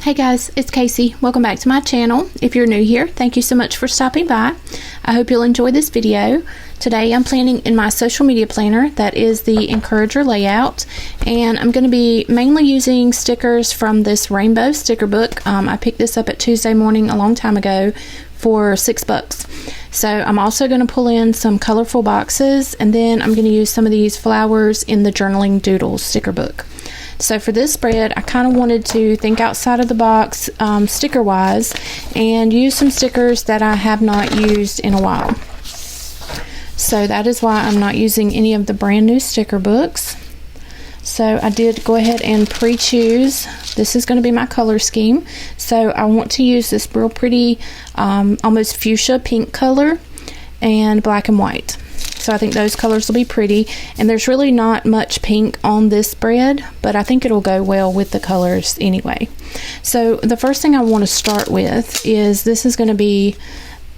Hey guys, it's Casey. Welcome back to my channel. If you're new here, thank you so much for stopping by. I hope you'll enjoy this video. Today I'm planning in my social media planner that is the Encourager layout, and I'm going to be mainly using stickers from this rainbow sticker book. I picked this up at Tuesday morning a long time ago for $6. So I'm also going to pull in some colorful boxes, and then I'm going to use some of these flowers in the Journaling Doodles sticker book. So for this spread, I kind of wanted to think outside of the box sticker wise and use some stickers that I have not used in a while. So that is why I'm not using any of the brand new sticker books. So I did go ahead and pre-choose. This is going to be my color scheme. So I want to use this real pretty almost fuchsia pink color and black and white. So I think those colors will be pretty, and there's really not much pink on this spread, but I think it'll go well with the colors anyway. So the first thing I want to start with is this is going to be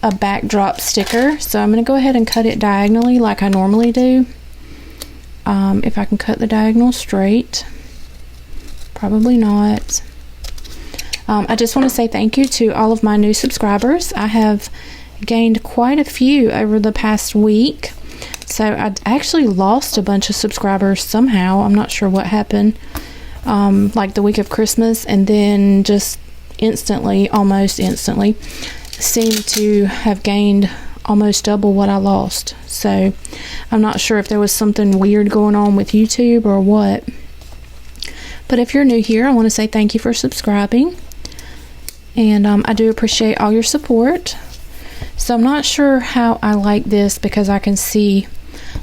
a backdrop sticker. So I'm going to go ahead and cut it diagonally like I normally do. If I can cut the diagonal straight, probably not. I just want to say thank you to all of my new subscribers. I have gained quite a few over the past week. So I actually lost a bunch of subscribers somehow. I'm not sure what happened, like the week of Christmas, and then just instantly, almost instantly, seemed to have gained almost double what I lost. So I'm not sure if there was something weird going on with YouTube or what. But if you're new here, I want to say thank you for subscribing, and I do appreciate all your support. So I'm not sure how I like this because I can see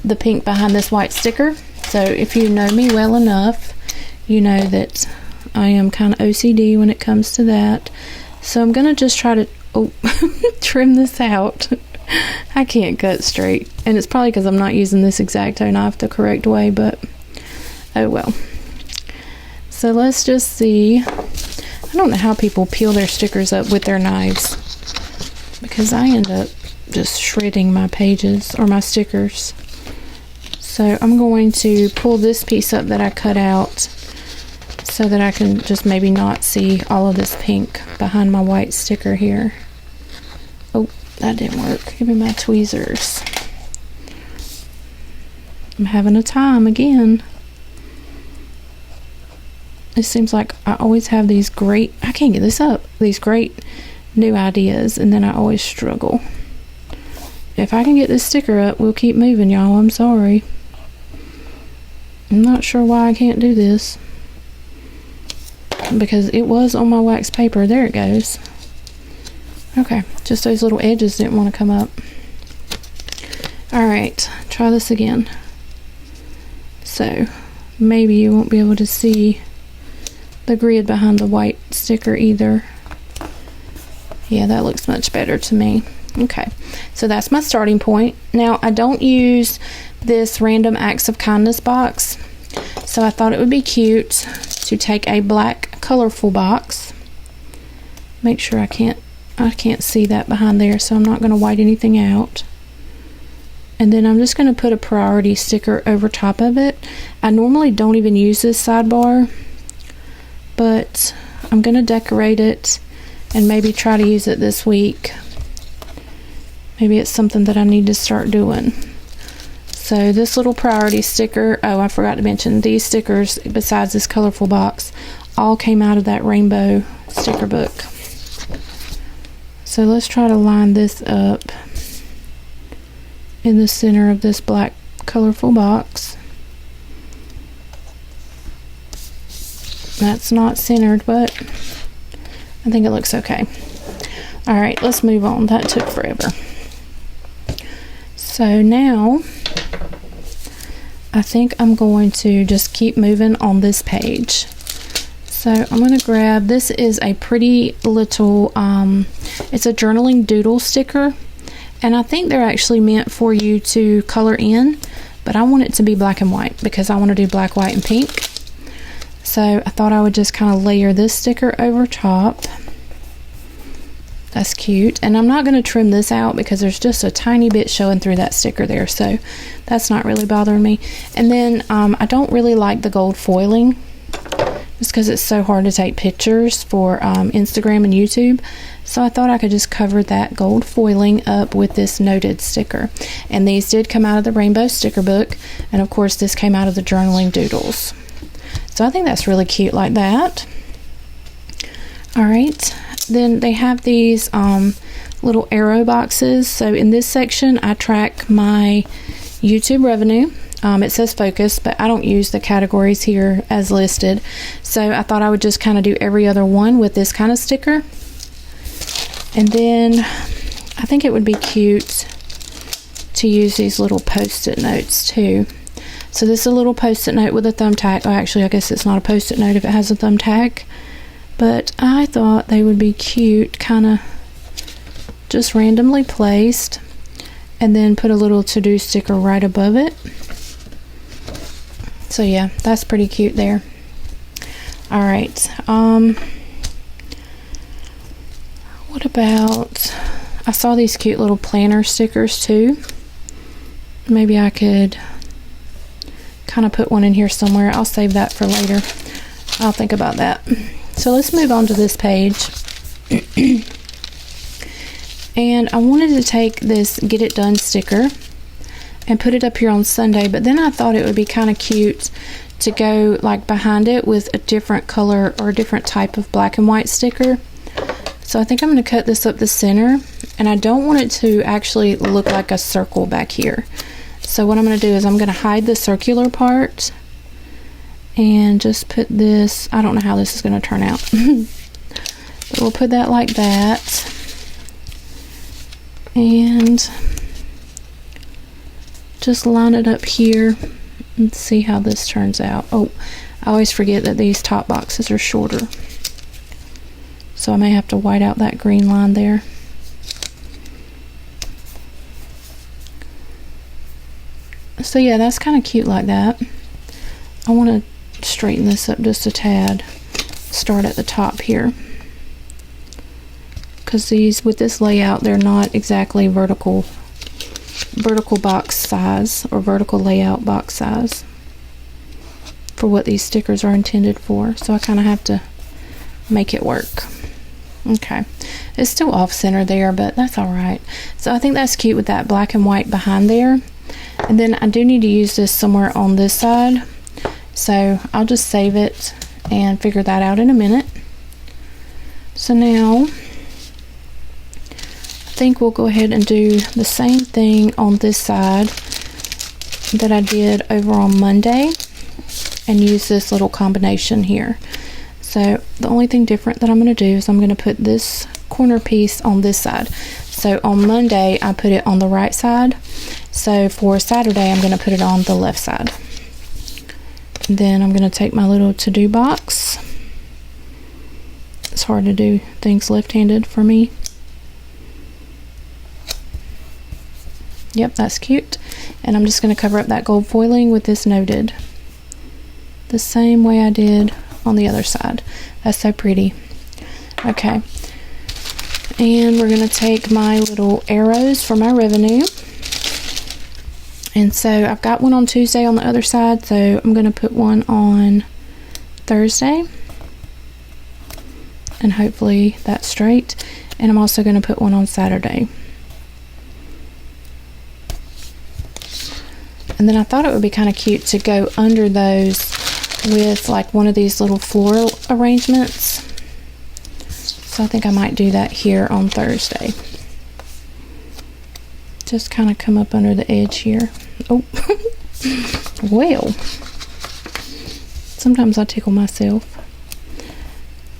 the pink behind this white sticker. So if you know me well enough, you know that I am kind of OCD when it comes to that. So I'm going to just try to trim this out. I can't cut straight, and it's probably because I'm not using this X-Acto knife the correct way, but oh well. So let's just see. I don't know how people peel their stickers up with their knives, because I end up just shredding my pages or my stickers. So I'm going to pull this piece up that I cut out so that I can just maybe not see all of this pink behind my white sticker here. Oh, that didn't work. Give me my tweezers. I'm having a time again. It seems like I always have these great, I can't get this up, these great new ideas, and then I always struggle. If I can get this sticker up, we'll keep moving, y'all. I'm sorry. I'm not sure why I can't do this, because it was on my wax paper. There it goes. Okay, just those little edges didn't want to come up. Alright, try this again. So maybe you won't be able to see the grid behind the white sticker either. Yeah, that looks much better to me. Okay, so that's my starting point. Now, I don't use this random acts of kindness box, so I thought it would be cute to take a black colorful box. Make sure I can't see that behind there, so I'm not going to white anything out. And then I'm just going to put a priority sticker over top of it. I normally don't even use this sidebar, but I'm going to decorate it and maybe try to use it this week. Maybe it's something that I need to start doing. So this little priority sticker, oh, I forgot to mention, these stickers, besides this colorful box, all came out of that rainbow sticker book. So let's try to line this up in the center of this black colorful box. That's not centered, but I think it looks okay. Alright, let's move on. That took forever. So now I think I'm going to just keep moving on this page. So I'm going to grab, this is a pretty little, it's a journaling doodle sticker, and I think they're actually meant for you to color in, but I want it to be black and white because I want to do black, white, and pink. So I thought I would just kind of layer this sticker over top. That's cute. And I'm not going to trim this out because there's just a tiny bit showing through that sticker there, so that's not really bothering me. And then I don't really like the gold foiling. just because it's so hard to take pictures for Instagram and YouTube. So I thought I could just cover that gold foiling up with this noted sticker. And these did come out of the Rainbow Sticker Book, and of course this came out of the Journaling Doodles. So I think that's really cute like that. Alright, then they have these little arrow boxes. So in this section I track my YouTube revenue. It says focus, but I don't use the categories here as listed. So I thought I would just kind of do every other one with this kind of sticker. And then I think it would be cute to use these little post-it notes too. So this is a little post-it note with a thumbtack. Oh, actually, I guess it's not a post-it note if it has a thumbtack. But I thought they would be cute, kind of just randomly placed. And then put a little to-do sticker right above it. So yeah, that's pretty cute there. Alright, what about, I saw these cute little planner stickers too. Maybe I could kind of put one in here somewhere. I'll save that for later. I'll think about that. So let's move on to this page. And I wanted to take this Get It Done sticker and put it up here on Sunday, but then I thought it would be kind of cute to go like behind it with a different color or a different type of black and white sticker. So I think I'm going to cut this up the center, and I don't want it to actually look like a circle back here. So what I'm going to do is I'm going to hide the circular part and just put this, I don't know how this is going to turn out, but we'll put that like that. And just line it up here and see how this turns out. Oh, I always forget that these top boxes are shorter, so I may have to white out that green line there. So yeah, that's kind of cute like that. I want to straighten this up just a tad. Start at the top here, because these, with this layout, they're not exactly vertical box size or vertical layout box size for what these stickers are intended for. So I kind of have to make it work. Okay, it's still off center there, but that's all right. So I think that's cute with that black and white behind there. And then I do need to use this somewhere on this side, so I'll just save it and figure that out in a minute. So now I think we'll go ahead and do the same thing on this side that I did over on Monday and use this little combination here. So the only thing different that I'm going to do is I'm going to put this corner piece on this side. So on Monday I put it on the right side, so for Saturday I'm going to put it on the left side. And then I'm going to take my little to-do box. It's hard to do things left-handed for me. Yep, that's cute. And I'm just going to cover up that gold foiling with this noted, the same way I did on the other side. That's so pretty. Okay, and we're going to take my little arrows for my revenue, and so I've got one on Tuesday on the other side, so I'm going to put one on Thursday, and hopefully that's straight. And I'm also going to put one on Saturday. And then I thought it would be kind of cute to go under those with like one of these little floral arrangements. So I think I might do that here on Thursday. Just kind of come up under the edge here. Oh, well, sometimes I tickle myself.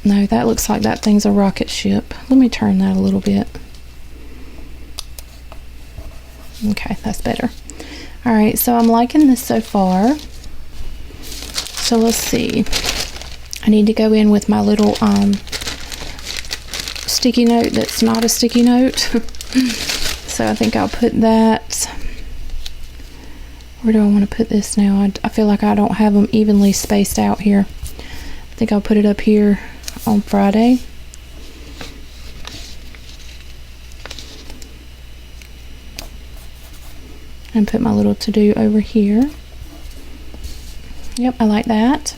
No, that looks like that thing's a rocket ship. Let me turn that a little bit. Okay, that's better. Alright, so I'm liking this so far. So let's see. I need to go in with my little sticky note that's not a sticky note. So I think I'll put that. Where do I want to put this now? I feel like I don't have them evenly spaced out here. I think I'll put it up here on Friday. And put my little to-do over here. Yep, I like that.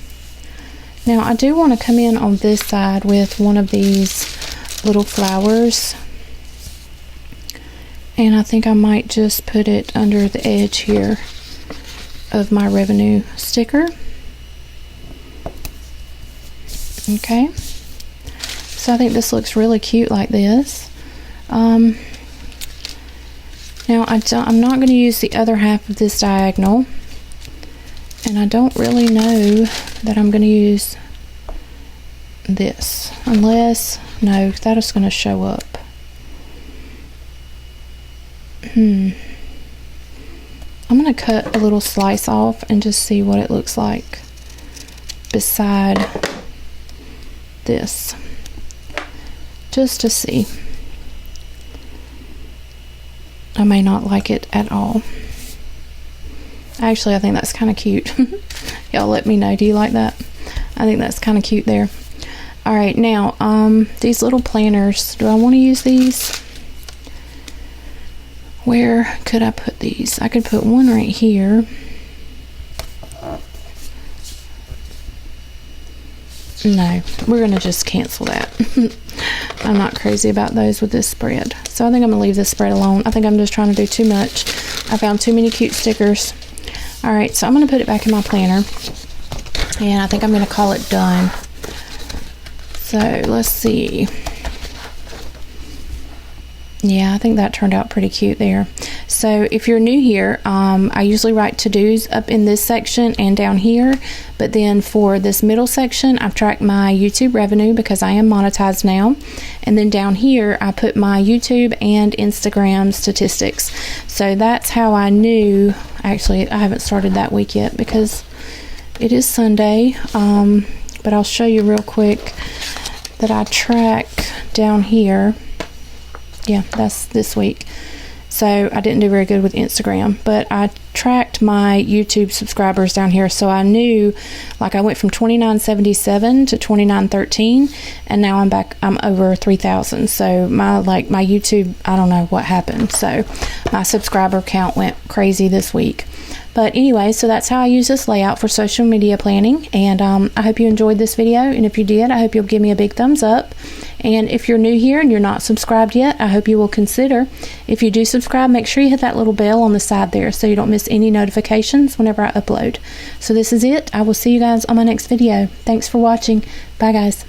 Now I do want to come in on this side with one of these little flowers, and I think I might just put it under the edge here of my revenue sticker. Okay, so I think this looks really cute like this. Now I'm not going to use the other half of this diagonal, and I don't really know that I'm going to use this, unless, no, that is going to show up. I'm going to cut a little slice off and just see what it looks like beside this, just to see. I may not like it at all. Actually, I think that's kind of cute. Y'all let me know, do you like that? I think that's kind of cute there. Alright, now these little planners, do I want to use these? Where could I put these? I could put one right here. No, we're going to just cancel that. I'm not crazy about those with this spread. So I think I'm going to leave this spread alone. I think I'm just trying to do too much. I found too many cute stickers. Alright, so I'm going to put it back in my planner. And I think I'm going to call it done. So let's see. Yeah, I think that turned out pretty cute there. So if you're new here, I usually write to-dos up in this section and down here, but then for this middle section, I've tracked my YouTube revenue because I am monetized now, and then down here I put my YouTube and Instagram statistics. So that's how I knew. Actually, I haven't started that week yet because it is Sunday, but I'll show you real quick that I track down here. Yeah, that's this week. So I didn't do very good with Instagram, but I tracked my YouTube subscribers down here, so I knew, like, I went from 2977 to 2913, and now I'm over 3,000. So my YouTube, I don't know what happened. So my subscriber count went crazy this week. But anyway, so that's how I use this layout for social media planning, and I hope you enjoyed this video, and if you did, I hope you'll give me a big thumbs up. And if you're new here and you're not subscribed yet, I hope you will consider. If you do subscribe, make sure you hit that little bell on the side there so you don't miss any notifications whenever I upload. So this is it. I will see you guys on my next video. Thanks for watching. Bye, guys.